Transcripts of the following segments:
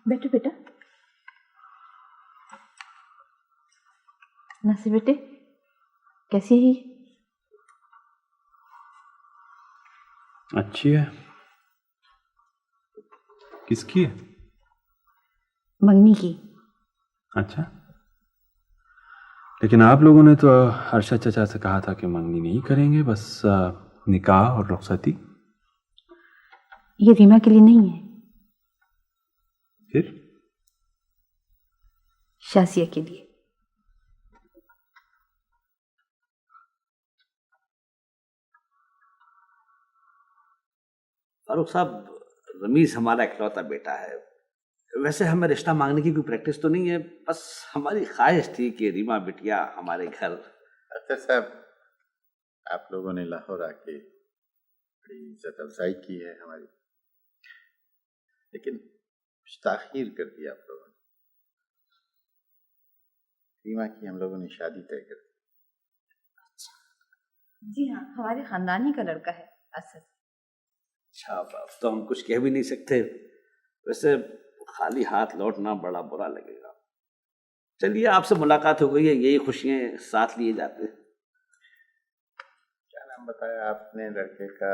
बैठो बेटा। नसी बेटे, कैसी है? अच्छी है। किसकी है? मंगनी की। अच्छा, लेकिन आप लोगों ने तो अरशद चाचा से कहा था कि मंगनी नहीं करेंगे, बस निकाह और रुखसती। ये रीमा के लिए नहीं है, फिर शासिया के लिए। फारूक साहब, रमीज हमारा इकलौता बेटा है। वैसे हमें रिश्ता मांगने की कोई प्रैक्टिस तो नहीं है, बस हमारी ख्वाहिश थी कि रीमा बिटिया हमारे घर। अख्तर साहब, आप लोगों ने लाहौर आके बड़ी इज्जत अफजाई की है हमारी, लेकिन ताखीर कर दिया आप लोगों ने। रीमा की हम लोगों ने शादी तय कर दी। जी हाँ, हमारे खानदानी का लड़का है असद। अच्छा, अब तो हम कुछ कह भी नहीं सकते। वैसे खाली हाथ लौटना बड़ा बुरा लगेगा। चलिए, आपसे मुलाकात हो गई है, यही खुशियां साथ लिए जाते हैं। क्या नाम बताया आपने लड़के का?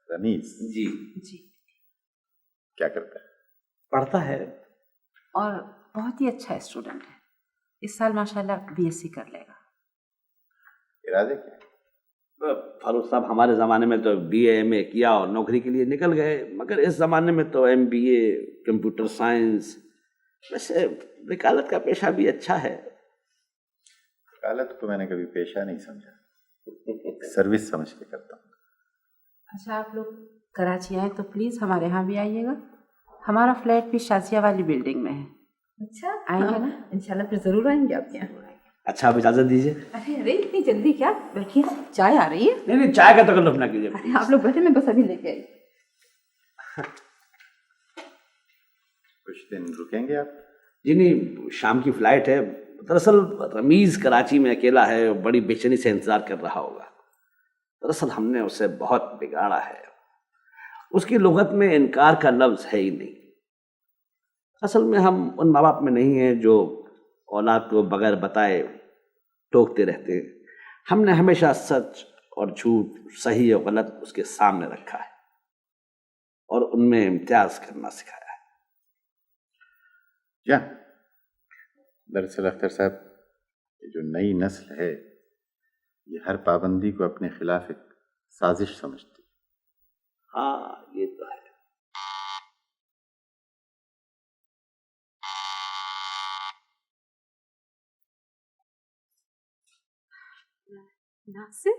रमीज जी जी, क्या करता है? पढ़ता है और बहुत ही अच्छा स्टूडेंट है। इस साल माशाल्लाह बीएससी कर लेगा। इरादे क्या है? फारूक साहब, हमारे ज़माने में तो BA MA किया और नौकरी के लिए निकल गए, मगर इस ज़माने में तो MBA, कंप्यूटर साइंस। वैसे वकालत का पेशा भी अच्छा है। वकालत को मैंने कभी पेशा नहीं समझा, सर्विस समझ के करता हूँ। अच्छा, आप लोग कराची आए तो प्लीज़ हमारे यहाँ भी आइएगा। हमारा फ्लैट भी शासिया वाली बिल्डिंग में है। अच्छा, आएंगे ना? इंशाल्लाह फिर ज़रूर आएंगे आपके यहाँ। अच्छा, आप इजाज़त दीजिए। अरे इतनी जल्दी क्या? बैठिए, चाय आ रही है। नहीं, चाय का तकल्लुफ़ ना कीजिए। अरे आप लोग बैठे, मैं बस अभी लेके आई। कुछ दिन रुकेंगे आप? जी नहीं, शाम की फ़्लाइट है। दरअसल रमीज़ कराची में अकेला है, बड़ी बेचैनी से इंतज़ार कर रहा होगा। दरअसल हमने उसे बहुत बिगाड़ा है। उसकी लुगत में इनकार का लफ्ज़ है ही नहीं। असल में हम उन माँ बाप में नहीं हैं जो औलाद को बगैर बताए टोकते रहते हैं। हमने हमेशा सच और झूठ, सही और गलत उसके सामने रखा है और उनमें इम्तियाज करना सिखाया है। क्या? दरअसल अख्तर साहब, ये जो नई नस्ल है, ये हर पाबंदी को अपने खिलाफ एक साजिश समझती है। हाँ, ये तो है। नासिर,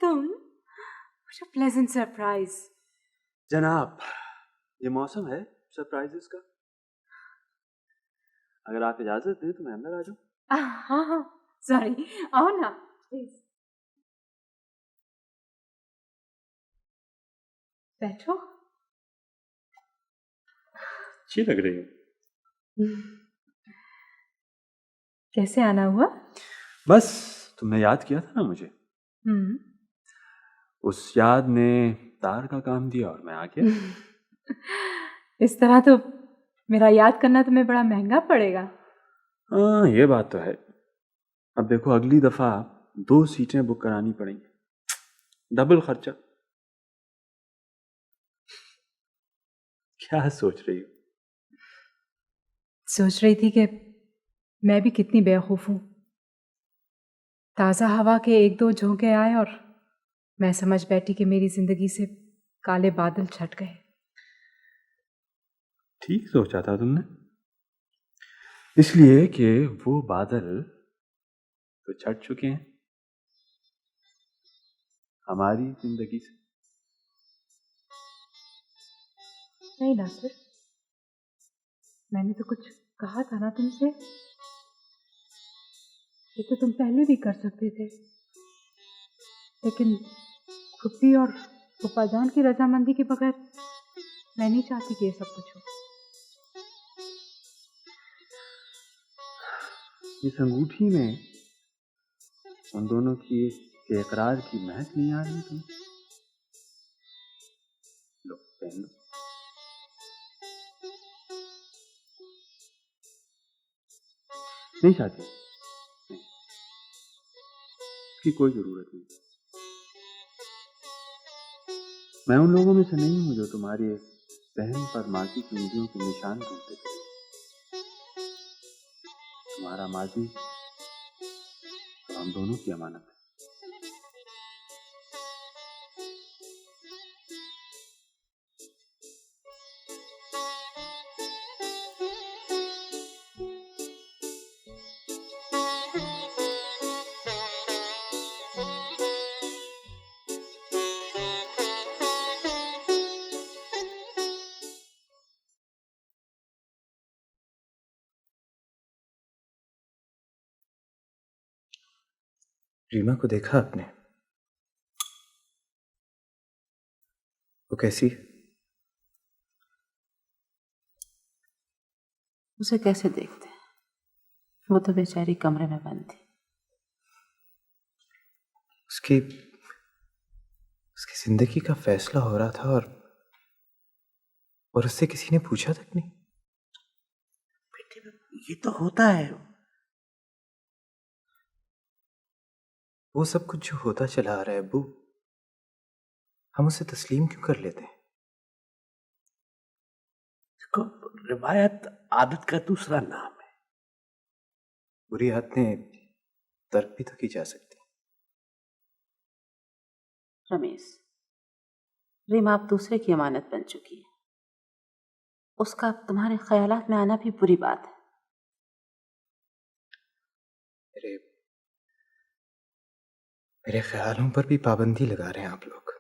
तुम? What a pleasant surprise. जनाब, ये मौसम है सरप्राइजेस का। अगर आप इजाजत दें तो मैं अंदर आ जाऊं। हाँ हाँ, सॉरी, आओ ना प्लीज। बैठो। अच्छी लग रही हो। कैसे आना हुआ? बस तुमने याद किया था ना मुझे, उस याद ने तार का काम दिया और मैं आ गया। इस तरह तो मेरा याद करना तुम्हें बड़ा महंगा पड़ेगा। हाँ, ये बात तो है। अब देखो, अगली दफा 2 सीटें बुक करानी पड़ेंगी, डबल खर्चा। क्या सोच रही हो? सोच रही थी कि मैं भी कितनी बेवकूफ हूं। ताज़ा हवा के 1-2 झोंके आए और मैं समझ बैठी कि मेरी जिंदगी से काले बादल छट गए। ठीक सोचा था तुमने, इसलिए कि वो बादल तो छट चुके हैं हमारी जिंदगी से। नहीं नासिर, मैंने तो कुछ कहा था ना तुमसे। ये तो तुम पहले भी कर सकते थे, लेकिन फुप्पी और फूफा जान की रजामंदी के बगैर मैं नहीं चाहती कि ये सब कुछ हो। इस अंगूठी में उन दोनों की के इकरार की महक नहीं आ रही थी। लो पहन लो। नहीं चाहती, नहीं, इसकी कोई जरूरत नहीं। मैं उन लोगों में से नहीं हूं जो तुम्हारी बहन पर माजी की उंगलियों के निशान ढूंढते थे। तुम्हारा माजी तो हम दोनों की अमानत है। रीमा को देखा आपने? वो कैसी है? उसे कैसे देखते हैं, वो तो बेचारी कमरे में बंद थी। उसकी उसकी जिंदगी का फैसला हो रहा था और उससे किसी ने पूछा तक नहीं। बेटे ये तो होता है। वो सब कुछ जो होता चला आ रहा है अब्बू, हम उसे तस्लीम क्यों कर लेते हैं? देखो, रिवायत आदत का दूसरा नाम है। बुरी आदतें तर्क भी तो की जा सकती। रमेश, रीमा अब दूसरे की अमानत बन चुकी है। उसका अब तुम्हारे ख्यालात में आना भी बुरी बात है। मेरे ख्यालों पर भी पाबंदी लगा रहे हैं आप लोग।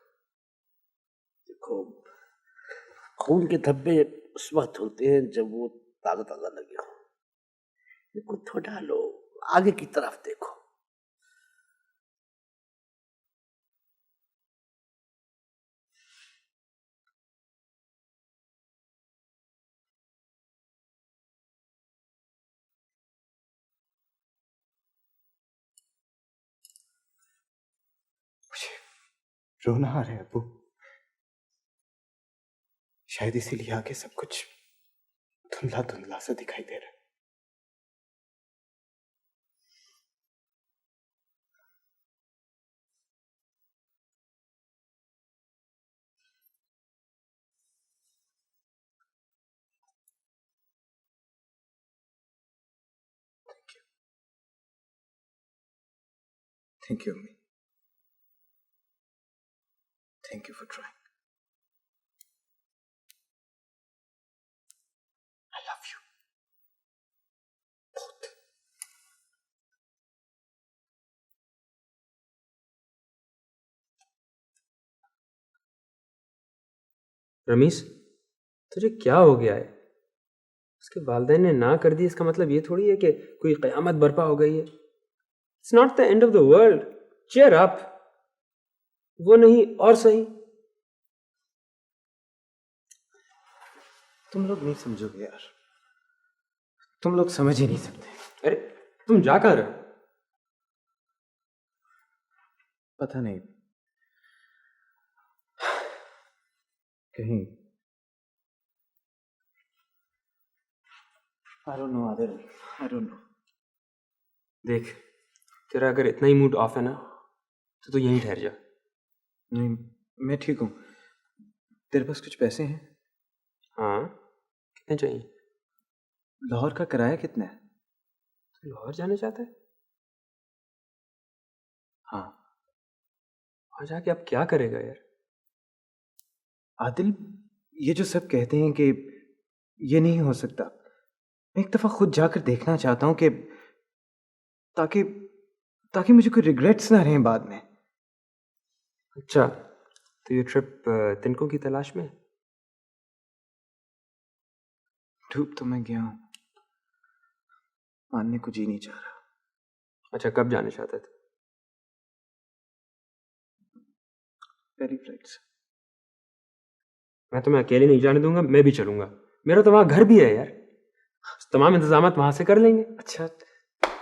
देखो, खून के धब्बे उस वक्त होते हैं जब वो ताज़ा ताज़ा लगे हो। इनको थोड़ा लो, आगे की तरफ देखो। मुझे रोना आ रहा है अब्बू। शायद इसीलिए आगे सब कुछ धुंधला धुंधला सा दिखाई दे रहा है। थैंक यू अम्मी। Thank you for trying. I love you बहुत। रमीश, तुझे क्या हो गया है? उसके वालिदैन ने ना कर दी, इसका मतलब ये थोड़ी है कि कोई क़यामत बर्पा हो गई है। It's not the end of the world. Cheer up. वो नहीं और सही। तुम लोग नहीं समझोगे यार, तुम लोग समझ ही नहीं सकते। अरे तुम जा कहाँ रहे हो? पता नहीं, कहीं I don't know Adil, I don't know। देख, तेरा अगर इतना ही मूड ऑफ है ना तो यहीं ठहर जा। नहीं, मैं ठीक हूँ। तेरे पास कुछ पैसे हैं? हाँ, कितने चाहिए? लाहौर का किराया कितना है? तू लाहौर जाना चाहता है? हाँ। वहां जाके अब क्या करेगा यार? आदिल, ये जो सब कहते हैं कि ये नहीं हो सकता, मैं एक दफा खुद जाकर देखना चाहता हूँ कि ताकि ताकि मुझे कोई रिग्रेट्स ना रहें बाद में। अच्छा, तो ये ट्रिप तिनको की तलाश में है? डूब तो मैं गया हूँ, मानने को जी नहीं चाह रहा। अच्छा, कब जाने चाहते थे? पहली फ्लाइट से। मैं तुम्हें अकेले नहीं जाने दूंगा, मैं भी चलूंगा। मेरा तो वहां घर भी है यार, तमाम इंतजाम वहां से कर लेंगे। अच्छा,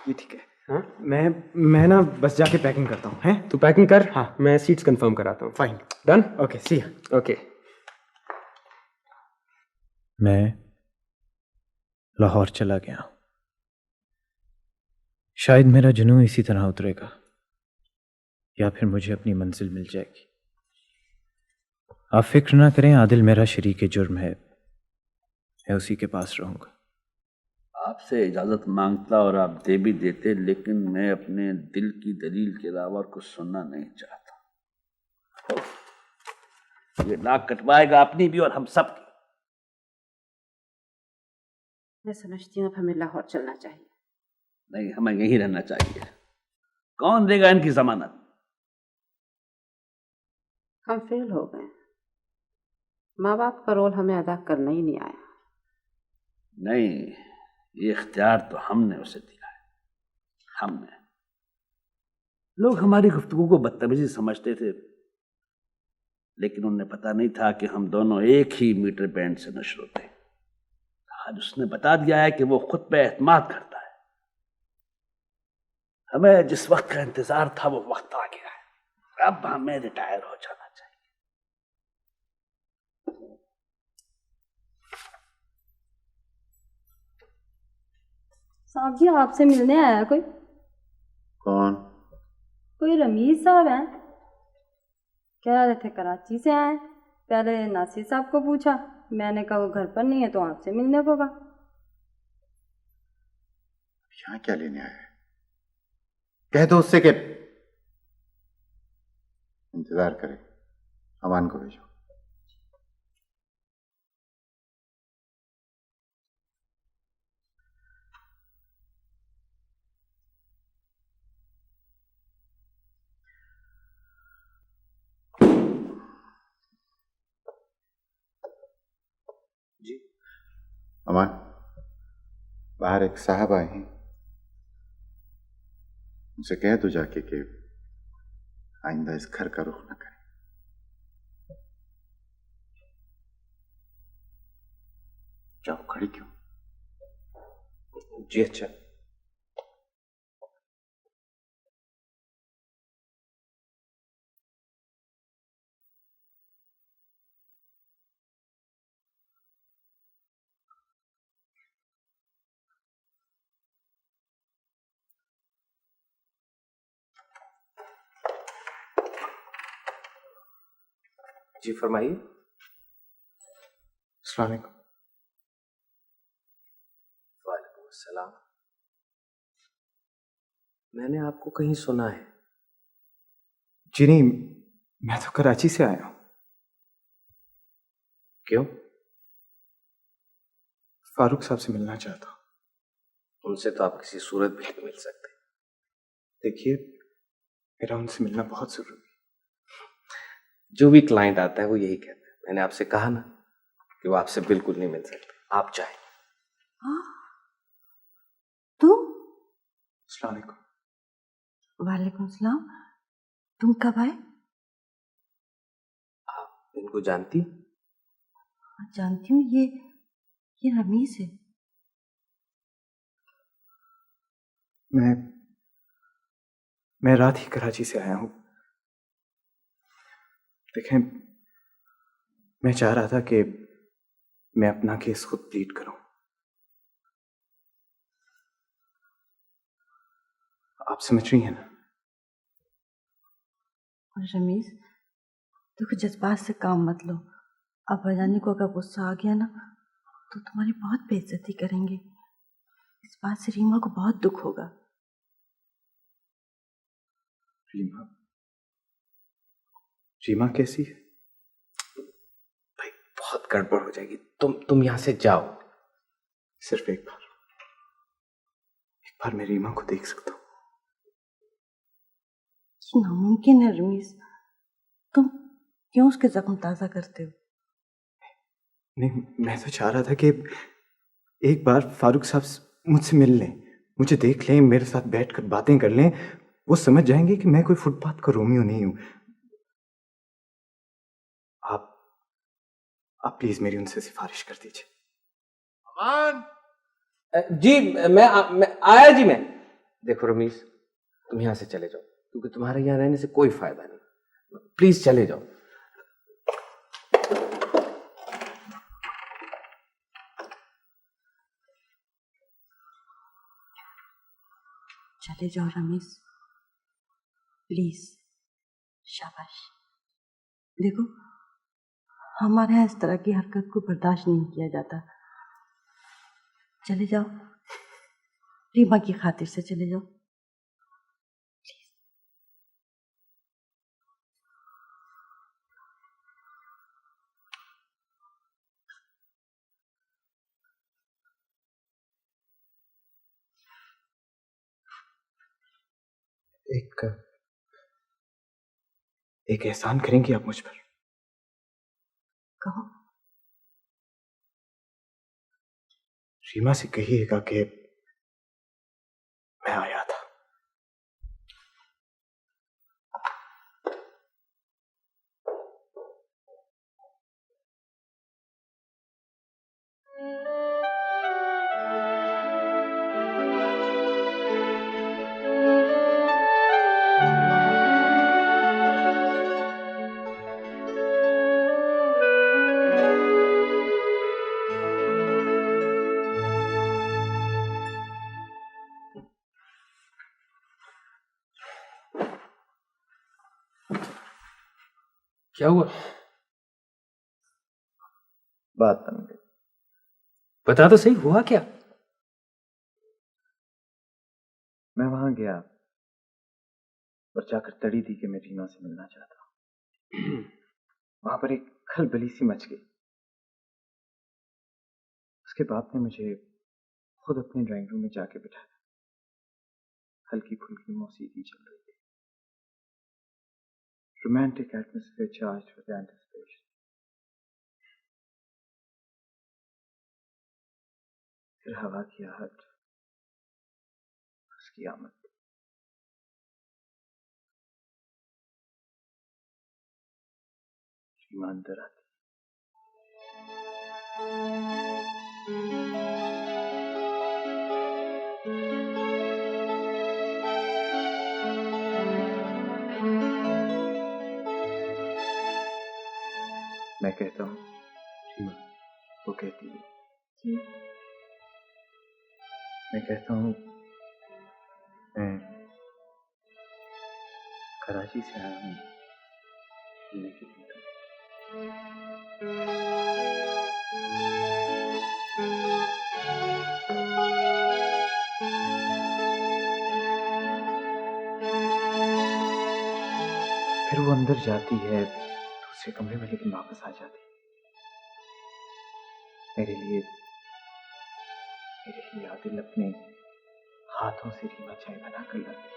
ये ठीक है। हाँ, मैं ना बस जाके पैकिंग करता हूँ। हैं? तू पैकिंग कर। हाँ। मैं सीट्स कंफर्म कराता हूँ। फाइन। डन। ओके, सी या। ओके। मैं लाहौर चला गया। शायद मेरा जुनून इसी तरह उतरेगा, या फिर मुझे अपनी मंजिल मिल जाएगी। आप फिक्र ना करें, आदिल मेरा शरीक जुर्म है, मैं उसी के पास रहूंगा। आपसे इजाजत मांगता और आप दे भी देते, लेकिन मैं अपने दिल की दलील के अलावा कुछ सुनना नहीं चाहता। ये नाक कटवाएगा अपनी भी और हम सब की। मैं समझती हूँ अब हमें लाहौर चलना चाहिए। नहीं, हमें यहीं रहना चाहिए। कौन देगा इनकी जमानत? हम फेल हो गए, माँ बाप का रोल हमें अदा करना ही नहीं आया। नहीं, ये इख्तियार तो हमने उसे दिया है। हमने। लोग हमारी गुफ्तगू को बदतमीजी समझते थे, लेकिन उन्हें पता नहीं था कि हम दोनों एक ही मीटर बैंड से नश्र होते हैं। आज उसने बता दिया है कि वो खुद पे एतमाद करता है। हमें जिस वक्त का इंतजार था वो वक्त आ गया है। अब हमें रिटायर हो जाना चाहिए। साहब जी, आपसे मिलने आया कोई? कौन? कोई रमीज साहब हैं, कह रहे थे कराची से आए। पहले नासिर साहब को पूछा, मैंने कहा वो घर पर नहीं है, तो आपसे मिलने को कहा। यहाँ क्या लेने आया है? कह दो उससे कि इंतजार करे, अमान को भेजो। जी। अमान, बाहर एक साहब आए हैं, उनसे कह दो जाके कि आइंदा इस घर का रुख न करें। जाओ, खड़ी क्यों? जी अच्छा। जी फरमाइए। अस्सलाम वालेकुम। वालेकुम अस्सलाम। मैंने आपको कहीं सुना है। जी नहीं, मैं तो कराची से आया हूँ। क्यों? फारूक साहब से मिलना चाहता हूँ। उनसे तो आप किसी सूरत भी नहीं मिल सकते। देखिए, मेरा उनसे मिलना बहुत जरूरी है। जो भी क्लाइंट आता है वो यही कहता है। मैंने आपसे कहा ना कि वो आपसे बिल्कुल नहीं मिल सकते, आप चाहें। हाँ? तुम? अस्सलाम वालेकुम। वालेकुम सलाम। तुम कब आए? आप इनको जानती? जानती हूँ, ये रमीज है। मैं रात ही कराची से आया हूँ। देखें, मैं चाह रहा था कि मैं अपना केस खुद प्लीड करूं। आप समझ रही हैं ना? और रमीज, देखो, जज्बात से काम मत लो। अब अजानी को अगर गुस्सा आ गया ना, तो तुम्हारी बहुत बेइज्जती करेंगे। इस बात से रीमा को बहुत दुख होगा। रीमा, रीमा कैसी है? भाई बहुत गड़बड़ हो जाएगी, तुम यहां से जाओ। सिर्फ एक बार मैं रीमा को देख सकता हूँ? ये नामुमकिन है रमीज, तुम क्यों उसके जख्म ताज़ा करते हो? नहीं, मैं तो चाह रहा था कि एक बार फारूक साहब मुझसे मिल लें, मुझे देख लें, मेरे साथ बैठकर बातें कर लें। वो समझ जाएंगे कि मैं कोई फुटपाथ का रोमियो नहीं हूं। आप प्लीज मेरी उनसे सिफारिश कर दीजिए। अमान जी, मैं आया जी। मैं देखो रमीज, तुम यहां से चले जाओ, क्योंकि तुम्हारे यहां रहने से कोई फायदा नहीं। प्लीज चले जाओ। चले जाओ रमीज, प्लीज। शाबाश। देखो, हमारे यहाँ इस तरह की हरकत को बर्दाश्त नहीं किया जाता। चले जाओ, रीमा की खातिर से चले जाओ। एक एहसान करेंगी आप मुझ पर? कहो। रीमा से कहिएगा कि मैं आया था। क्या हुआ? बात बन गई। बता तो सही, हुआ क्या? मैं वहां गया और जाकर तड़ी दी कि मैं रीमा से मिलना चाहता हूं। वहां पर एक खलबली सी मच गई। उसके बाप ने मुझे खुद अपने ड्राइंग रूम में जाके बिठाया। हल्की फुल्की मौसीकी चल रही थी। Romantic atmosphere charged with anticipation. फिर हवा की आहट, उसकी आमद। रीमा अंदर आती। मैं कहता हूँ रीमा, वो कहती है जी। मैं कहता हूँ मैं कराची से आया हूँ मिलने के लिए। फिर वो अंदर जाती है दूसरे कमरे में, लेकिन वापस आ जाती है। मेरे लिए आदिल अपने हाथों से रीमा चाय बना कर लाती।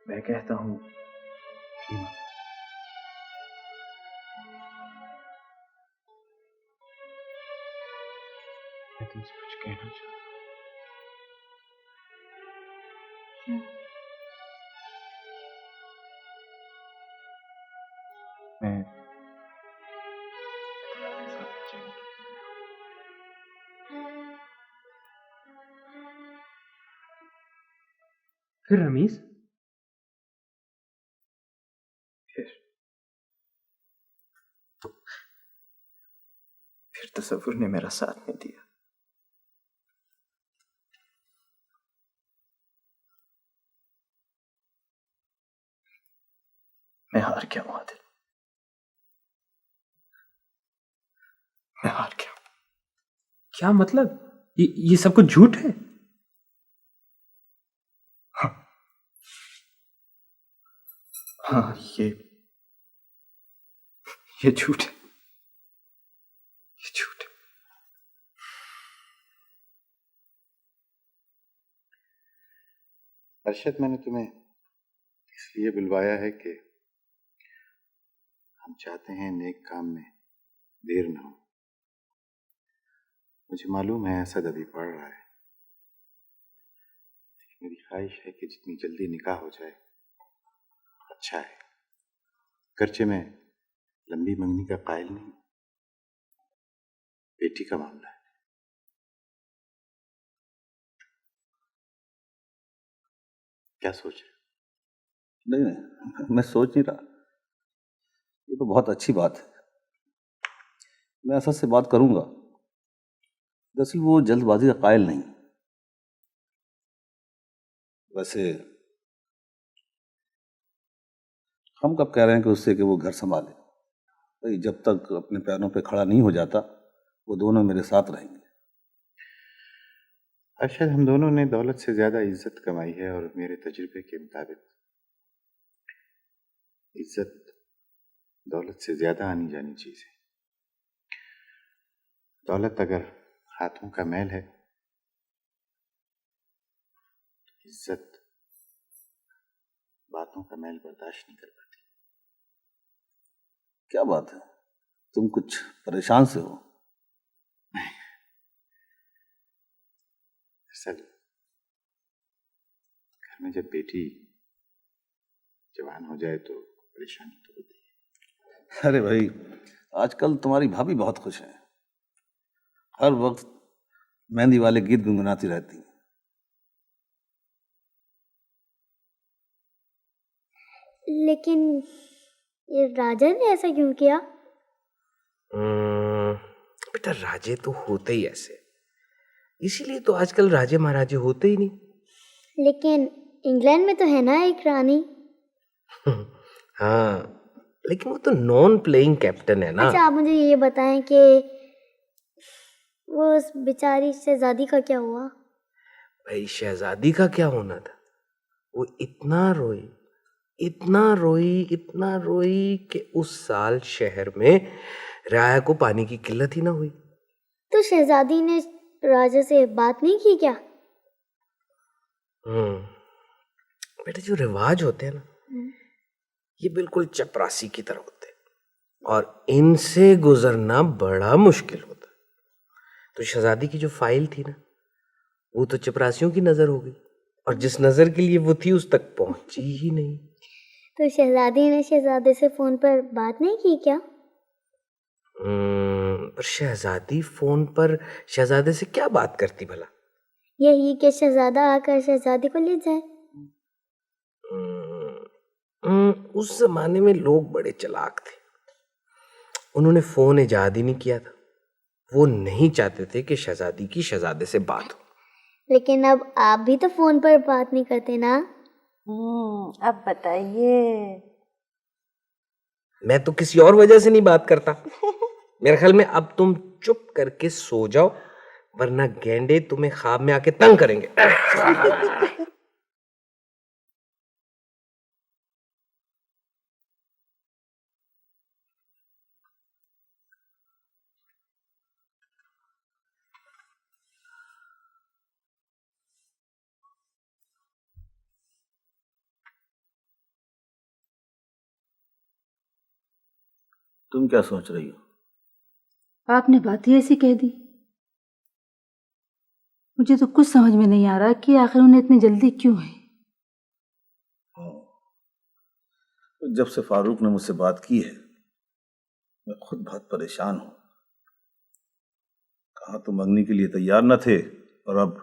मैं कहता हूँ रीमा, मैं तुमसे कुछ कहना चाहता हूँ। मैं तुम्हारे साथ चलने के लिए फिर रमीज? फिर तसव्वुर ने मेरा साथ नहीं दिया। मैं हार गया आदिल। मैं हार गया। क्या मतलब? ये सब कुछ झूठ है? हाँ हाँ, ये झूठ है, ये झूठ है। अरशद, मैंने तुम्हें इसलिए बुलवाया है कि हम चाहते हैं नेक काम में देर न हो। मुझे मालूम है असद अभी पढ़ रहा है, लेकिन मेरी ख्वाहिश है कि जितनी जल्दी निकाह हो जाए अच्छा है। गर्चे में लंबी मंगनी का कायल नहीं, बेटी का मामला है। क्या सोच रहे? नहीं, मैं सोच नहीं रहा। ये तो बहुत अच्छी बात है, मैं असद से बात करूंगा। दरअसल वो जल्दबाजी का कायल नहीं। वैसे हम कब कह रहे हैं कि उससे कि वो घर संभाले। भाई जब तक अपने पैरों पे खड़ा नहीं हो जाता वो दोनों मेरे साथ रहेंगे। अरशद, हम दोनों ने दौलत से ज्यादा इज्जत कमाई है और मेरे तजुर्बे के मुताबिक इज्जत दौलत से ज्यादा आनी जानी चीज है। दौलत अगर हाथों का मैल है, इज्जत बातों का मैल बर्दाश्त नहीं कर पाती। क्या बात है, तुम कुछ परेशान से हो? असल घर में जब बेटी जवान हो जाए तो परेशानी तो होती है। अरे भाई, आजकल तुम्हारी भाभी बहुत खुश है, हर वक्त मेहंदी वाले गीत गुनगुनाती रहती हैं। लेकिन ये राजा ने ऐसा क्यों किया? बेटा, राजे तो होते ही ऐसे, इसीलिए तो आजकल राजे महाराजे होते ही नहीं। लेकिन इंग्लैंड में तो है ना एक रानी। हाँ, लेकिन वो तो नॉन प्लेइंग कैप्टन है ना। अच्छा, आप मुझे ये बताएं कि वो उस बेचारी शहजादी का क्या हुआ? भाई, शहजादी का क्या होना था? वो इतना रोई, इतना रोई, इतना रोई कि उस साल शहर में राया को पानी की किल्लत ही ना हुई। तो शहजादी ने राजा से बात नहीं की क्या? बेटा, जो रिवाज होते हैं ना, ये बिल्कुल चपरासी की तरह होते हैं और इनसे गुजरना बड़ा मुश्किल होता है। तो शहजादी की जो फाइल थी ना, वो तो चपरासियों की नजर हो गई और जिस नजर के लिए वो थी उस तक पहुंची ही नहीं। तो शहजादी ने शहजादे से फोन पर बात नहीं की क्या? पर शहजादी फोन पर शहजादे से क्या बात करती भला? यही कि शहजादा आकर शहजादी को ले जाए। उस जमाने में लोग बड़े चालाक थे, उन्होंने फोन इजाद ही नहीं किया था। वो नहीं चाहते थे कि शहजादी की शहजादे से बात हो। लेकिन अब आप भी तो फोन पर बात नहीं करते ना। अब बताइए। मैं तो किसी और वजह से नहीं बात करता। मेरे ख्याल में अब तुम चुप करके सो जाओ, वरना गेंडे तुम्हें ख्वाब में आके तंग करेंगे। तुम क्या सोच रही हो? आपने बात ही ऐसी कह दी। मुझे तो कुछ समझ में नहीं आ रहा कि आखिर उन्हें इतनी जल्दी क्यों है। जब से फारूक ने मुझसे बात की है मैं खुद बहुत परेशान हूं। कहा तो मंगनी के लिए तैयार न थे और अब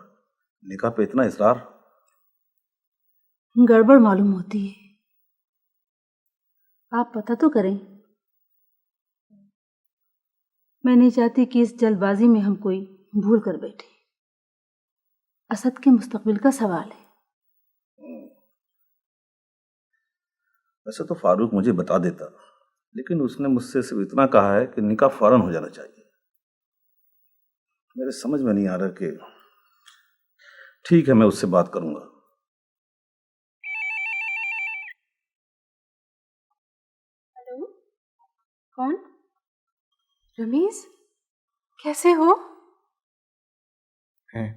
निकाह पे इतना इसरार। गड़बड़ मालूम होती है, आप पता तो करें। मैं नहीं चाहती कि इस जल्दबाजी में हम कोई भूल कर बैठे। असद के मुस्तकबिल का सवाल है। वैसे तो फारूक मुझे बता देता, लेकिन उसने मुझसे सिर्फ इतना कहा है कि निकाह फौरन हो जाना चाहिए। मेरे समझ में नहीं आ रहा कि ठीक है मैं उससे बात करूंगा। हेलो, कौन? रमीज, कैसे हो? मैं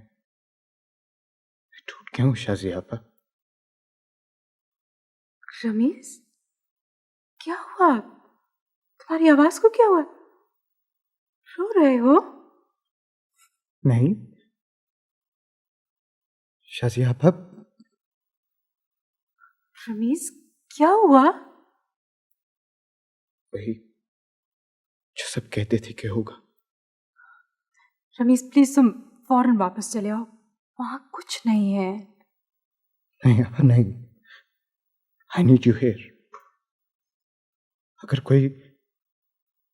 टूट गया हूँ शाजिया आपा। रमीज, क्या हुआ? तुम्हारी आवाज को क्या हुआ? रो रहे हो? नहीं शाजिया आपा, रमीज, क्या हुआ? वही जो सब कहते थे कि होगा। रमीज प्लीज तुम फौरन वापस चले आओ, वहां कुछ नहीं है। नहीं आपा नहीं, आई नीड यू हियर। अगर कोई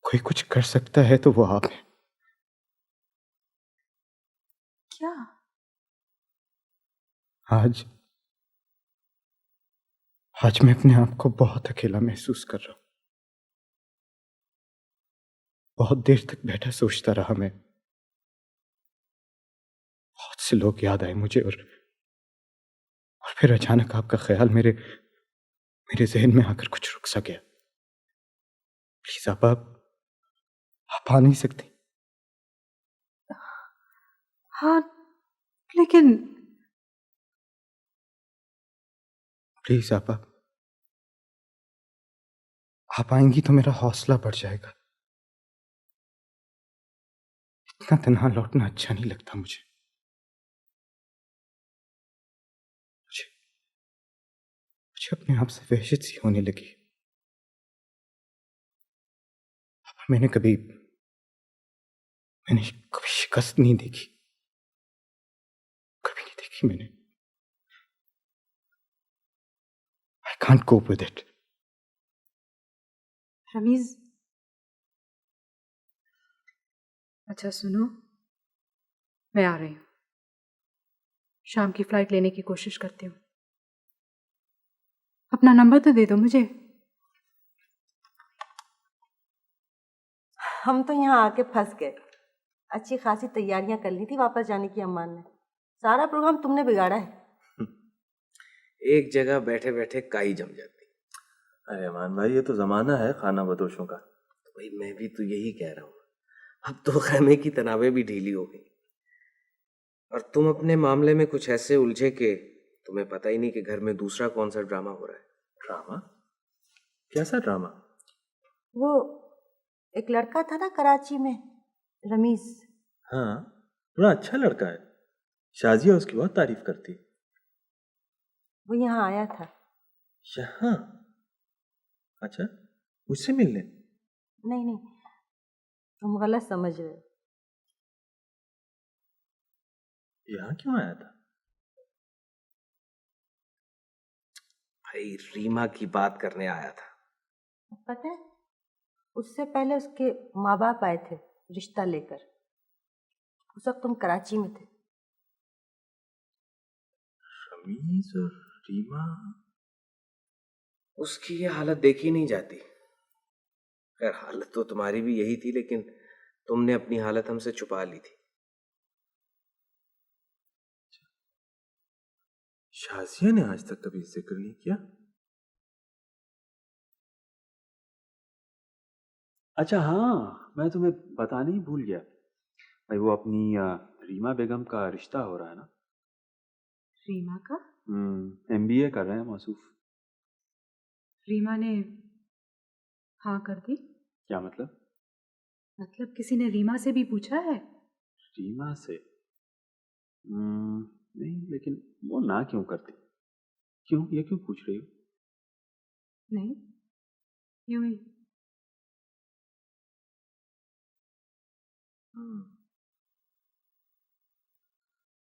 कोई कुछ कर सकता है तो वो आप हैं। क्या? आज आज मैं अपने आप को बहुत अकेला महसूस कर रहा हूं। बहुत देर तक बैठा सोचता रहा मैं। बहुत से लोग याद आए मुझे और फिर अचानक आपका ख्याल मेरे मेरे जहन में आकर कुछ रुक सा गया। प्लीज आप आ नहीं सकते? हाँ, लेकिन प्लीज आप आएंगी तो मेरा हौसला बढ़ जाएगा। इतना तन्हा लौटना अच्छा नहीं लगता मुझे। मुझे अपने आप से वहशत सी होने लगी। मैंने कभी शिकस्त नहीं देखी, कभी नहीं देखी मैंने। I can't cope with it. Ramiz, अच्छा सुनो, मैं आ रही हूँ। शाम की फ्लाइट लेने की कोशिश करती हूँ। अपना नंबर तो दे दो मुझे। हम तो यहाँ आके फंस गए। अच्छी खासी तैयारियां कर ली थी वापस जाने की अम्मान ने। सारा प्रोग्राम तुमने बिगाड़ा है। एक जगह बैठे बैठे काई जम जाती। अरे अमान भाई, ये तो जमाना है खाना बदोशों का। तो भाई मैं भी तो यही कह रहा हूँ। अब तो खैमे की तनाबें भी ढीली हो गई और तुम अपने मामले में कुछ ऐसे उलझे कि तुम्हें पता ही नहीं कि घर में दूसरा कौन सा ड्रामा हो रहा है। ड्रामा? कैसा ड्रामा? वो एक लड़का था ना कराची में, रमीज। हाँ, बड़ा अच्छा लड़का है। शाजिया उसकी बहुत तारीफ करती। वो यहाँ आया था। यहाँ? अच्छा, मुझसे मिलने? नहीं नहीं, तुम गलत समझ रहे हो। यहाँ क्यों आया था? भाई रीमा की बात करने आया था। पता है, उससे पहले उसके माँ बाप आए थे रिश्ता लेकर। उस वक्त तुम कराची में थे। रमीज और रीमा? उसकी ये हालत देखी नहीं जाती। खैर हालत तो तुम्हारी भी यही थी, लेकिन तुमने अपनी हालत हमसे छुपा ली थी। शाजिया ने आज तक कभी जिक्र नहीं किया। अच्छा हाँ, मैं तुम्हें बताने ही भूल गया भाई, वो अपनी रीमा बेगम का रिश्ता हो रहा है ना। रीमा का? MBA कर रहे हैं मौसूफ। रीमा ने हाँ कर दी? क्या मतलब? मतलब किसी ने रीमा से भी पूछा है? रीमा से? नहीं, लेकिन वो ना क्यों करती? क्यों, ये क्यों पूछ रही हो? नहीं, यूं ही।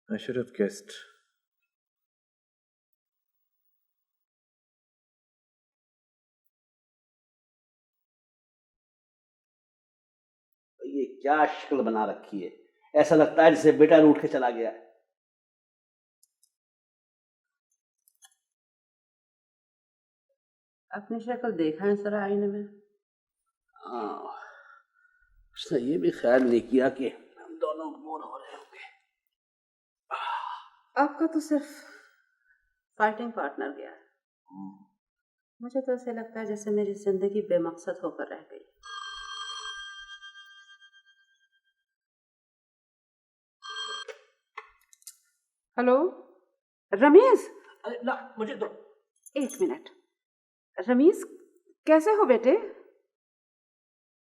I should have guessed. ये क्या शक्ल बना रखी है, ऐसा लगता है जैसे बेटा रूठ के चला गया है। अपनी शक्ल देखा है सर आईने में? उसने ये भी ख्याल नहीं किया कि हम दोनों लोग बोर हो रहे होंगे। आपका तो सिर्फ फाइटिंग पार्टनर गया है। मुझे तो ऐसे लगता है जैसे मेरी जिंदगी बेमकसद होकर रह गई। हेलो रमेश। अरे ना, मुझे दो। एक मिनट। रमेश कैसे हो बेटे?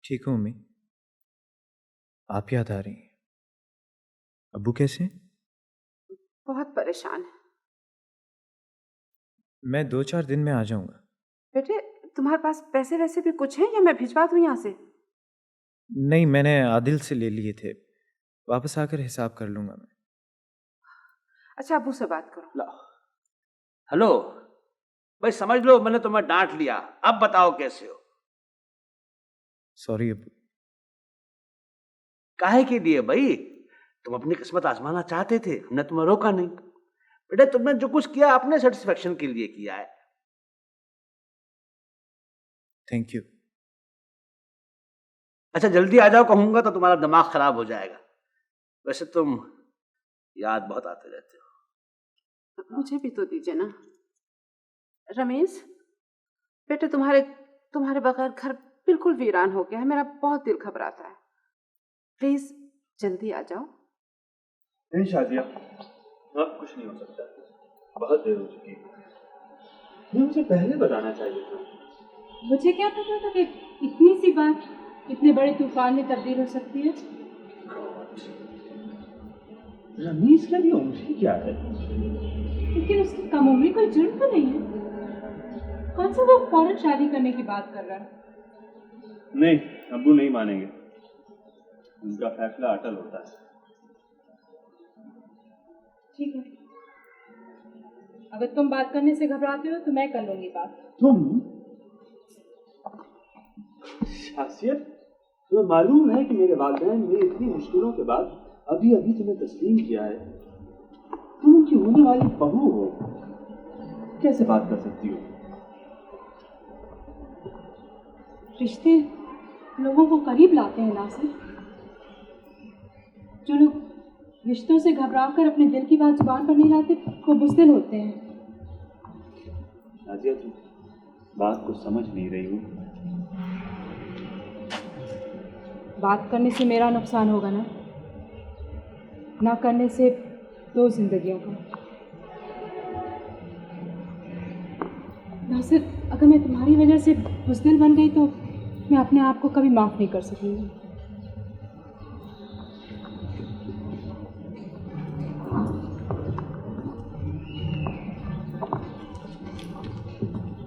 ठीक हूँ अम्मी। आप याद आ रही हैं? अब्बू कैसे हैं? बहुत परेशान है मैं 2-4 दिन में आ जाऊंगा। बेटे। तुम्हारे पास पैसे वैसे भी कुछ हैं या मैं भिजवा दूं यहाँ से? नहीं, मैंने आदिल से ले लिए थे, वापस आकर हिसाब कर लूंगा मैं। अच्छा अब्बू से बात करो। ला। हेलो भाई, समझ लो मैंने तुम्हें डांट लिया, अब बताओ कैसे हो? सॉरी अब्बू। काहे के लिए भाई? तुम अपनी किस्मत आजमाना चाहते थे, हमने तुम्हें रोका नहीं। बेटे तुमने जो कुछ किया अपने सेटिस्फेक्शन के लिए किया है। Thank you. अच्छा जल्दी आ जाओ, कहूंगा तो तुम्हारा दिमाग खराब हो जाएगा। वैसे तुम याद बहुत आते रहते हो। मुझे भी तो दीजिए ना रमेश। बेटे तुम्हारे बगैर घर बिल्कुल वीरान हो गया है। मेरा बहुत दिल घबराता है। प्लीज जल्दी आ जाओ। नहीं शादिया, अब कुछ नहीं हो सकता, बहुत देर हो चुकी है। मुझे पहले बताना चाहिए था। मुझे क्या पता था कि इतनी सी बात इतने बड़े तूफान में तब्दील हो सकती है। रमीज के लिए उम्र क्या है? लेकिन उसकी कम उम्र कोई जुर्म तो नहीं है। कौन सा वो फौरन शादी करने की बात कर रहा है? नहीं, अब्बू नहीं मानेंगे, उनका फैसला अटल होता है। ठीक है, अगर तुम बात करने से घबराते हो तो मैं कर लूंगी बात। तुम? शासियत, तुम्हें मालूम है कि मेरे वालिदैन ने इतनी मुश्किलों के बाद अभी अभी तुम्हें तस्लीम किया है। तुम उनकी होने वाली बहू हो, कैसे बात कर सकती हो? रिश्ते लोगों को करीब लाते हैं नासिर। जो लोग रिश्तों से घबरा कर अपने दिल की बात जुबान पर नहीं लाते वो बुज़दिल होते हैं। नाजिया, तुम बात को समझ नहीं रही हो। बात करने से मेरा नुकसान होगा ना करने से 2 जिंदगियों का। नासिर, अगर मैं तुम्हारी वजह से बुज़दिल बन गई तो मैं अपने आप को कभी माफ़ नहीं कर सकूंगी।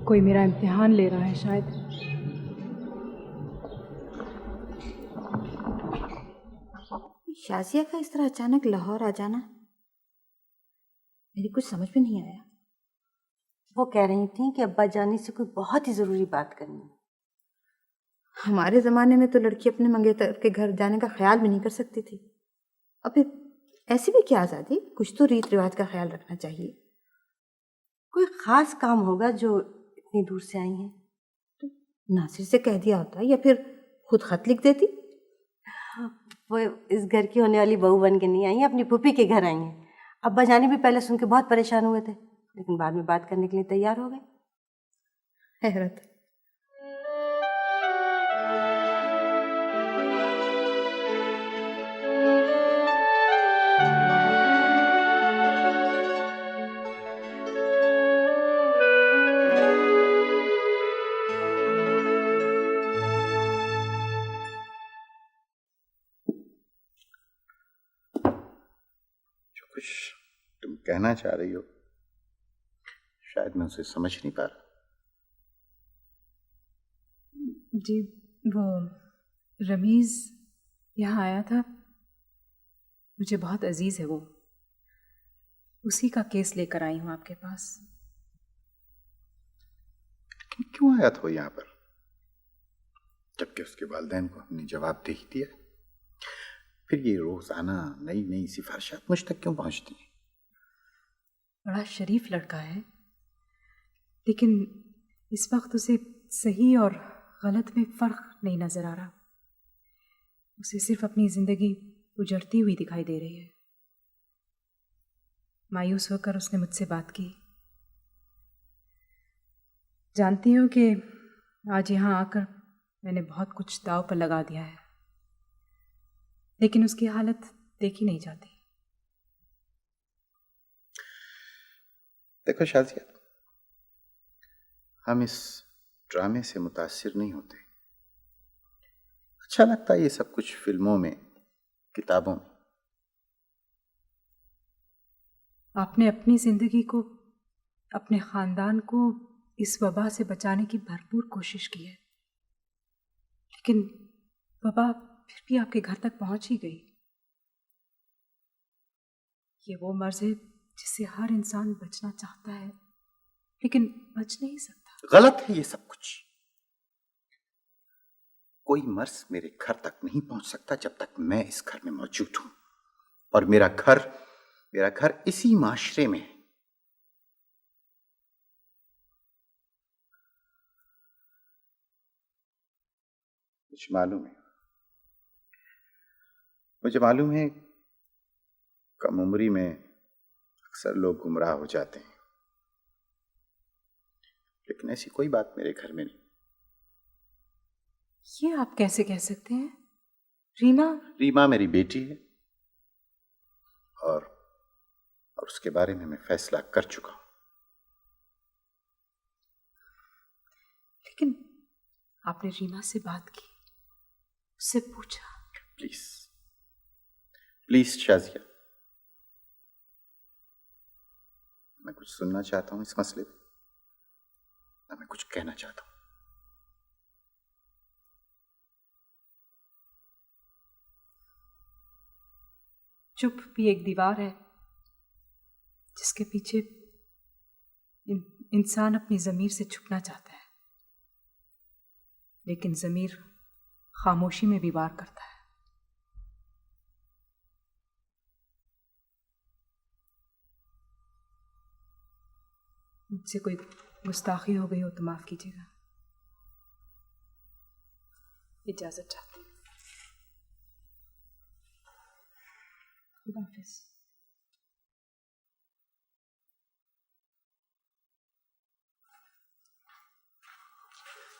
कोई मेरा इम्तिहान ले रहा है शायद। शाजिया का इस तरह अचानक लाहौर आ जाना मेरी कुछ समझ में नहीं आया। वो कह रही थी कि अब्बा जानी से कोई बहुत ही ज़रूरी बात करनी है। हमारे ज़माने में तो लड़की अपने मंगेतर के घर जाने का ख्याल भी नहीं कर सकती थी। और फिर ऐसी भी क्या आज़ादी, कुछ तो रीत रिवाज का ख्याल रखना चाहिए। कोई ख़ास काम होगा जो इतनी दूर से आई हैं, तो नासिर से कह दिया होता या फिर खुद ख़त लिख देती। वो इस घर की होने वाली बहू बन के नहीं आई हैं, अपनी फूफी के घर आई हैं। अब्बा जानी भी पहले सुन के बहुत परेशान हुए थे, लेकिन बाद में बात करने के लिए तैयार हो गए। हैरत। कुछ तुम कहना चाह रही हो, शायद मैं उसे समझ नहीं पा रहा। जी, वो रमीज़ यहाँ आया था, मुझे बहुत अजीज़ है वो। उसी का केस लेकर आई हूँ आपके पास। लेकिन क्यों आया था वो यहाँ पर, जबकि उसके वालिदैन को हमने जवाब दे ही दिया? फिर ये रोजाना नई नई सिफारिशात मुझ तक क्यों पहुंचती हैं? बड़ा शरीफ लड़का है, लेकिन इस वक्त उसे सही और गलत में फ़र्क नहीं नज़र आ रहा। उसे सिर्फ अपनी ज़िंदगी उजड़ती हुई दिखाई दे रही है। मायूस होकर उसने मुझसे बात की। जानती हूँ कि आज यहाँ आकर मैंने बहुत कुछ दांव पर लगा दिया है, लेकिन उसकी हालत देखी नहीं जाती। देखो शाजिया, हम इस ड्रामे से मुतासिर नहीं होते। अच्छा लगता है ये सब कुछ फिल्मों में, किताबों में। आपने अपनी जिंदगी को, अपने खानदान को इस वबा से बचाने की भरपूर कोशिश की है, लेकिन वबा फिर भी आपके घर तक पहुंच ही गई। ये वो मर्ज है जिससे हर इंसान बचना चाहता है, लेकिन बच नहीं सकता। गलत है ये सब कुछ। कोई मर्ज मेरे घर तक नहीं पहुंच सकता जब तक मैं इस घर में मौजूद हूं, और मेरा घर इसी माशरे में है। मुझे मालूम है कम उम्री में अक्सर लोग गुमराह हो जाते हैं, लेकिन ऐसी कोई बात मेरे घर में नहीं। ये आप कैसे कह सकते हैं? रीमा मेरी बेटी है, और उसके बारे में मैं फैसला कर चुका हूं। लेकिन आपने रीमा से बात की, उससे पूछा? प्लीज शाजिया, मैं कुछ सुनना चाहता हूं इस मसले पे, ना मैं कुछ कहना चाहता हूं। चुप भी एक दीवार है जिसके पीछे इंसान अपनी ज़मीर से छुपना चाहता है, लेकिन ज़मीर खामोशी में भी वार करता है। मुझसे कोई गुस्ताखी हो गई हो तो माफ कीजिएगा। इजाजत चाहती हूँ। खुदा हाफिज़।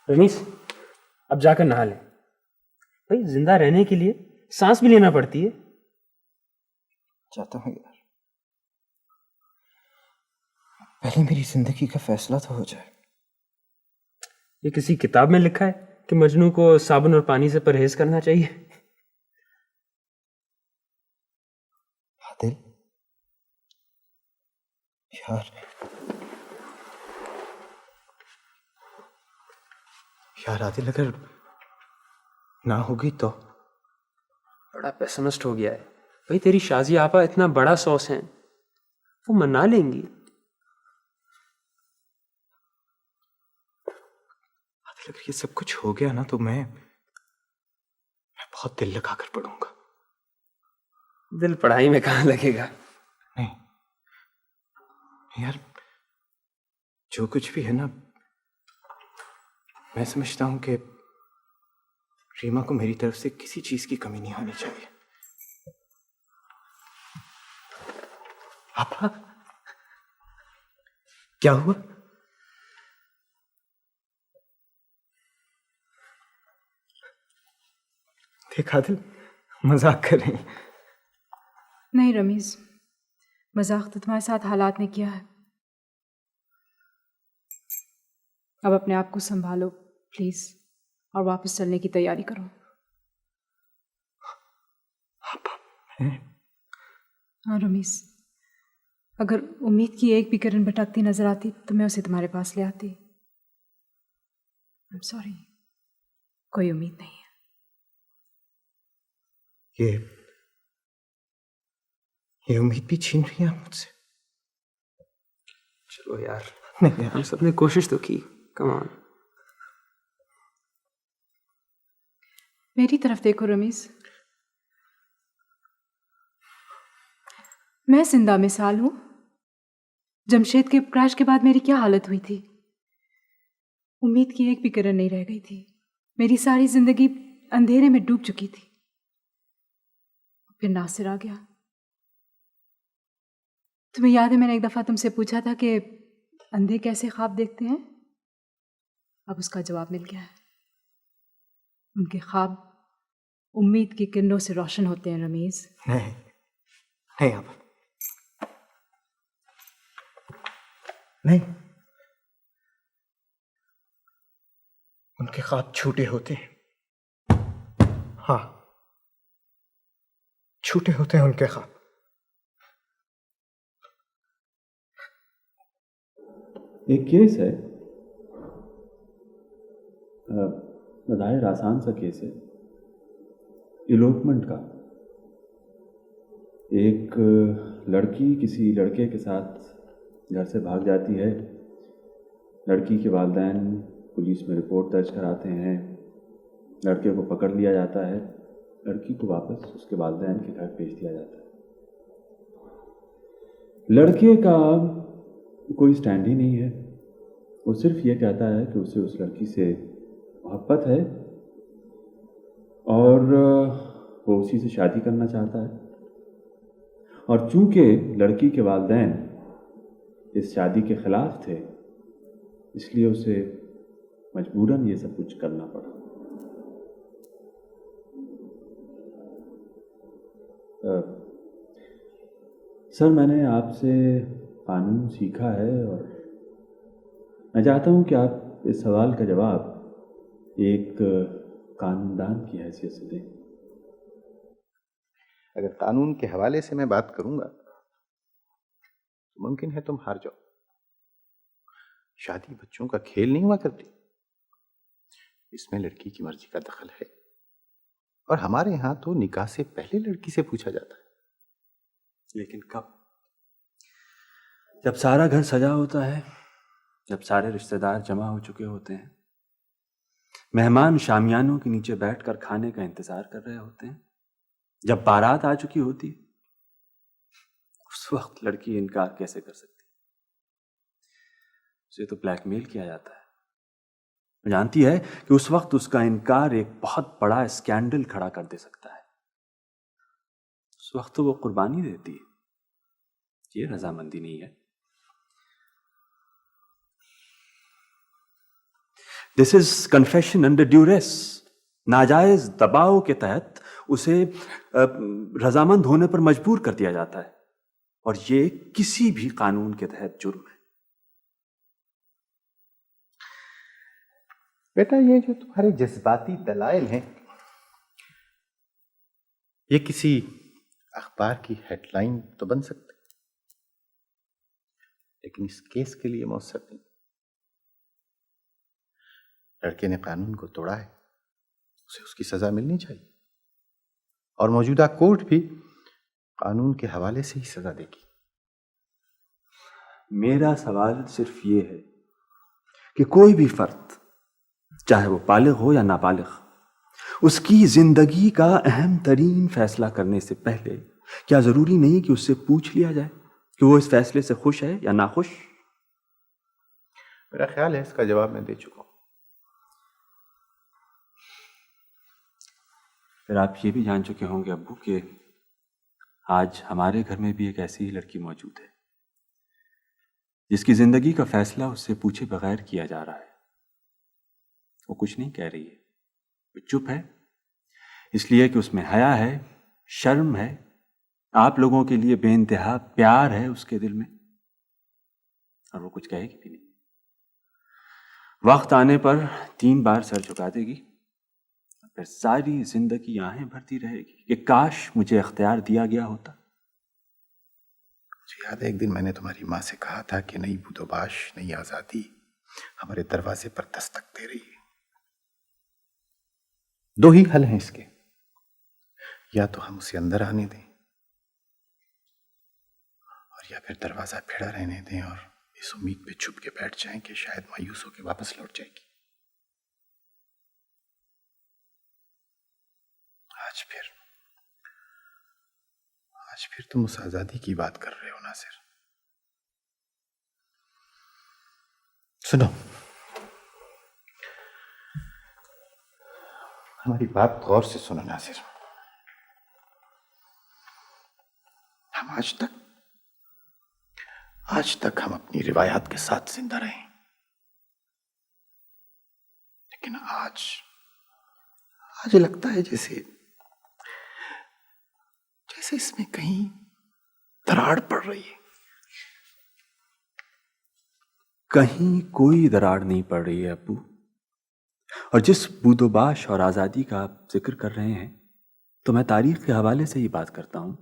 रमीस, अब जाकर नहा ले। भाई, जिंदा रहने के लिए सांस भी लेना पड़ती है। चाहता हूँ यार, पहले मेरी जिंदगी का फैसला तो हो जाए। ये किसी किताब में लिखा है कि मजनू को साबुन और पानी से परहेज करना चाहिए? आदिल यार आदिल, अगर ना होगी तो? बड़ा पेसिमिस्ट हो गया है भाई। तेरी शाजिया आपा इतना बड़ा सॉस है, वो मना लेंगी। आदिल, अगर ये सब कुछ हो गया ना तो मैं बहुत दिल लगाकर पढ़ूंगा। दिल पढ़ाई में कहाँ लगेगा? नहीं यार, जो कुछ भी है ना, मैं समझता हूं कि रीमा को मेरी तरफ से किसी चीज की कमी नहीं होनी चाहिए। पापा, क्या हुआ? देखा दिल, मजाक कर रहे हैं। नहीं रमीज, मजाक तो तुम्हारे साथ हालात ने किया है। अब अपने आप को संभालो प्लीज, और वापस चलने की तैयारी करो। हाँ रमीज, अगर उम्मीद की एक भी किरण भटकती नजर आती तो मैं उसे तुम्हारे पास ले आती। आई एम सॉरी, कोई उम्मीद नहीं है। ये उम्मीद भी छीन रही है मुझसे। चलो यार, नहीं यार, हम सबने कोशिश तो की। Come on. मेरी तरफ देखो रमीज, मैं जिंदा मिसाल हूं। जमशेद के क्रैश के बाद मेरी क्या हालत हुई थी। उम्मीद की एक भी किरण नहीं रह गई थी। मेरी सारी जिंदगी अंधेरे में डूब चुकी थी। फिर नासिर आ गया। तुम्हें याद है मैंने एक दफ़ा तुमसे पूछा था कि अंधे कैसे ख्वाब देखते हैं? अब उसका जवाब मिल गया है। उनके ख्वाब उम्मीद की किरणों से रोशन होते हैं रमीज। नहीं नहीं अब नहीं, उनके ख्वाब झूठे होते हैं। हाँ, झूठे होते हैं उनके ख्वाब। एक केस है, बज़ाहिर आसान सा केस है, इलोपमेंट का। एक लड़की किसी लड़के के साथ घर से भाग जाती है। लड़की के वालिदैन पुलिस में रिपोर्ट दर्ज कराते हैं। लड़के को पकड़ लिया जाता है। लड़की को वापस उसके वालिदैन के घर भेज दिया जाता है। लड़के का कोई स्टैंड ही नहीं है। वो सिर्फ ये कहता है कि उसे उस लड़की से मोहब्बत है और वो उसी से शादी करना चाहता है। और चूंकि लड़की के वालिदैन इस शादी के खिलाफ थे, इसलिए उसे मजबूरन ये सब कुछ करना पड़ा। सर, मैंने आपसे कानून सीखा है और मैं चाहता हूं कि आप इस सवाल का जवाब एक कानूनदान की हैसियत से दें। अगर कानून के हवाले से मैं बात करूंगा तो मुमकिन है तुम हार जाओ। शादी बच्चों का खेल नहीं हुआ करती। इसमें लड़की की मर्जी का दखल है और हमारे यहां तो निकाह से पहले लड़की से पूछा जाता है। लेकिन कब? जब सारा घर सजा होता है, जब सारे रिश्तेदार जमा हो चुके होते हैं, मेहमान शामियानों के नीचे बैठकर खाने का इंतजार कर रहे होते हैं, जब बारात आ चुकी होती है, उस वक्त लड़की इनकार कैसे कर सकती? उसे तो ब्लैकमेल किया जाता है। वो जानती है कि उस वक्त उसका इनकार एक बहुत बड़ा स्कैंडल खड़ा कर दे सकता है। उस वक्त तो वो कुर्बानी देती है। ये रजामंदी नहीं है। This is confession under duress. नाजायज दबाव के तहत उसे रजामंद होने पर मजबूर कर दिया जाता है और ये किसी भी कानून के तहत जुर्म है। बेटा, ये जो तुम्हारे जज्बाती दलाइल हैं, ये किसी अखबार की हेडलाइन तो बन सकते, लेकिन इस केस के लिए मौसर नहीं। लड़के ने कानून को तोड़ा है, उसे उसकी सजा मिलनी चाहिए और मौजूदा कोर्ट भी कानून के हवाले से ही सजा देगी। मेरा सवाल सिर्फ ये है कि कोई भी फर्द, चाहे वो बालिग हो या नाबालिग, उसकी जिंदगी का अहम तरीन फैसला करने से पहले क्या जरूरी नहीं कि उससे पूछ लिया जाए कि वो इस फैसले से खुश है या नाखुश? मेरा ख्याल है इसका जवाब मैं दे चुका हूं। फिर आप ये भी जान चुके होंगे अब्बू कि आज हमारे घर में भी एक ऐसी ही लड़की मौजूद है जिसकी जिंदगी का फैसला उससे पूछे बगैर किया जा रहा है। वो कुछ नहीं कह रही है, वो चुप है, इसलिए कि उसमें हया है, शर्म है, आप लोगों के लिए बेइंतहा प्यार है उसके दिल में, और वो कुछ कहेगी भी नहीं। वक्त आने पर 3 बार सर झुका देगी, फिर सारी जिंदगी आहें भरती रहेगी कि काश मुझे इख्तियार दिया गया होता। मुझे याद है एक दिन मैंने तुम्हारी माँ से कहा था कि नई बुदोबाश, नई आजादी हमारे दरवाजे पर दस्तक दे रही है। 2 ही हल हैं इसके, या तो हम उसे अंदर आने दें और या फिर दरवाजा भिड़ा रहने दें और इस उम्मीद पे छुप के बैठ जाएं कि शायद मायूस होकर वापस लौट जाएगी। आज फिर तुम उस आजादी की बात कर रहे हो नासिर। सुनो, हमारी बात गौर से सुनो नासिर। आज तक हम अपनी रिवायात के साथ जिंदा रहे, लेकिन आज लगता है जैसे इसमें कहीं दरार पड़ रही है। कहीं कोई दरार नहीं पड़ रही है अब्बू। और जिस बूदोबाश और आज़ादी का आप जिक्र कर रहे हैं, तो मैं तारीख के हवाले से ही बात करता हूं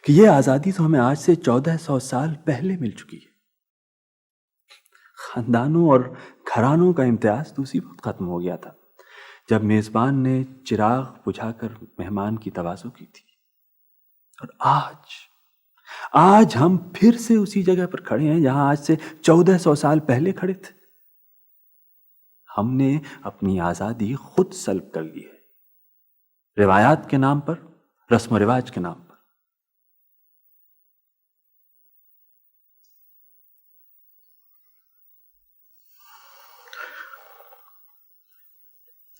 कि यह आज़ादी तो हमें आज से 1400 साल पहले मिल चुकी है। खानदानों और घरानों का इम्तियाज तो उसी वक्त खत्म हो गया था जब मेजबान ने चिराग बुझाकर मेहमान की तवाज़ो की थी। और आज हम फिर से उसी जगह पर खड़े हैं जहां आज से 1400 साल पहले खड़े थे। हमने अपनी आजादी खुद सल्ब कर ली है, रिवायात के नाम पर, रस्म रिवाज के नाम पर।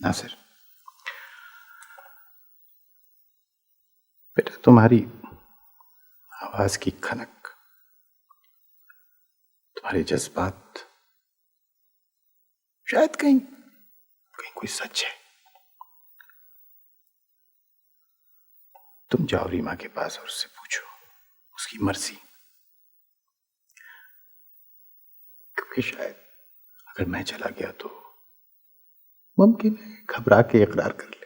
नासिर, बेटा तुम्हारी आवाज की खनक, तुम्हारे जज्बात, शायद कहीं कोई सच है। तुम जाओ रीमा के पास और उससे पूछो, उसकी मर्जी। क्योंकि शायद अगर मैं चला गया तो मुमकिन है घबरा के इकरार कर ले।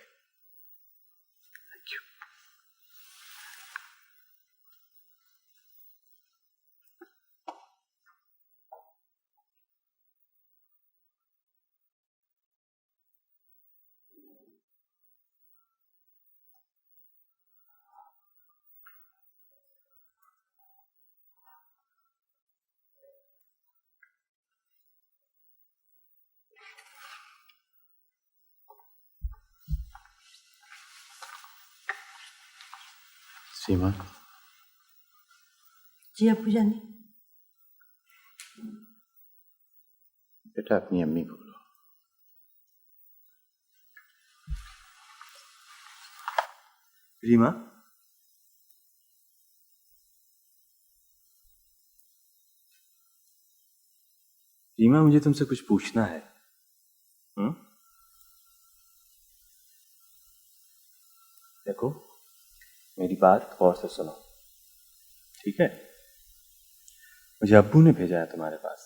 सीमा, जी अब्बू जानी। बेटा अपनी अम्मी को बुलाओ। रीमा, रीमा मुझे तुमसे कुछ पूछना है। देखो, मेरी बात गौर से सुनो, ठीक है? मुझे अब्बू ने भेजा है तुम्हारे पास।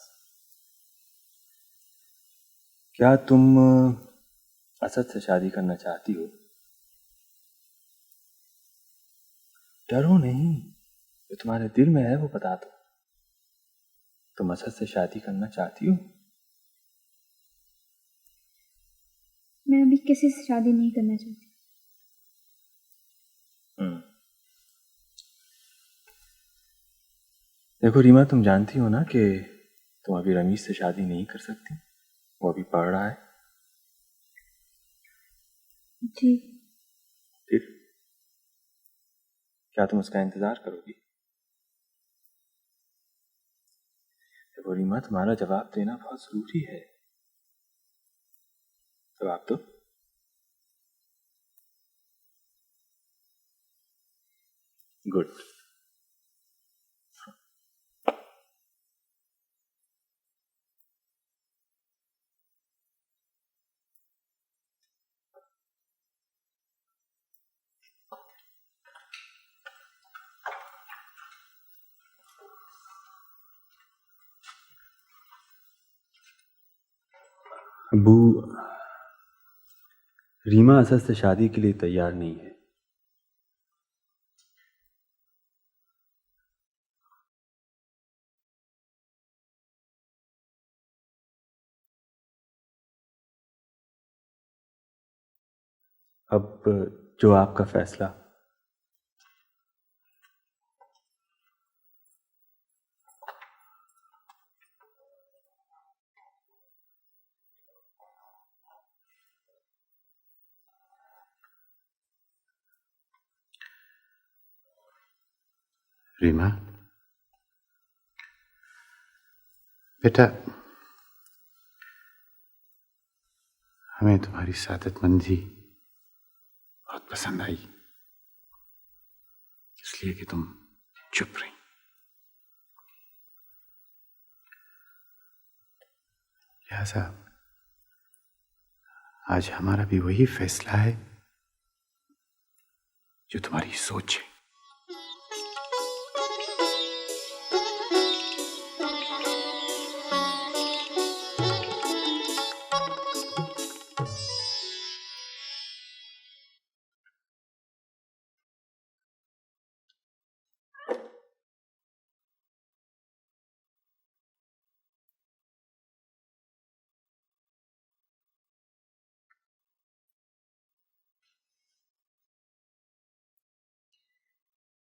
क्या तुम असद से शादी करना चाहती हो? डरो नहीं, जो तुम्हारे दिल में है वो बता दो। तुम असद से शादी करना चाहती हो? मैं अभी किसी से शादी नहीं करना चाहती। देखो रीमा, तुम जानती हो ना कि तुम अभी रमीज से शादी नहीं कर सकती, वो अभी पढ़ रहा है। जी। फिर क्या तुम उसका इंतजार करोगी? देखो रीमा, तुम्हारा जवाब देना बहुत जरूरी है। जवाब दो। गुड। अबू, रीमा असद से शादी के लिए तैयार नहीं है। अब जो आपका फैसला। रीमा, बेटा हमें तुम्हारी सादतमंदी बहुत पसंद आई, इसलिए कि तुम चुप रही। लिहाजा आज हमारा भी वही फैसला है जो तुम्हारी सोच है।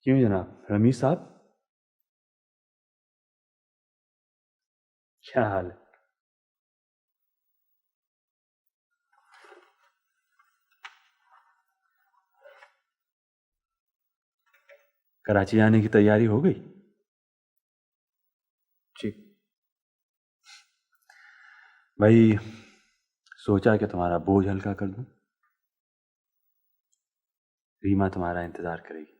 क्यों जनाब रमीज साहब, क्या हाल है? कराची आने की तैयारी हो गई? जी भाई, सोचा कि तुम्हारा बोझ हल्का कर दूं। रीमा तुम्हारा इंतजार करेगी।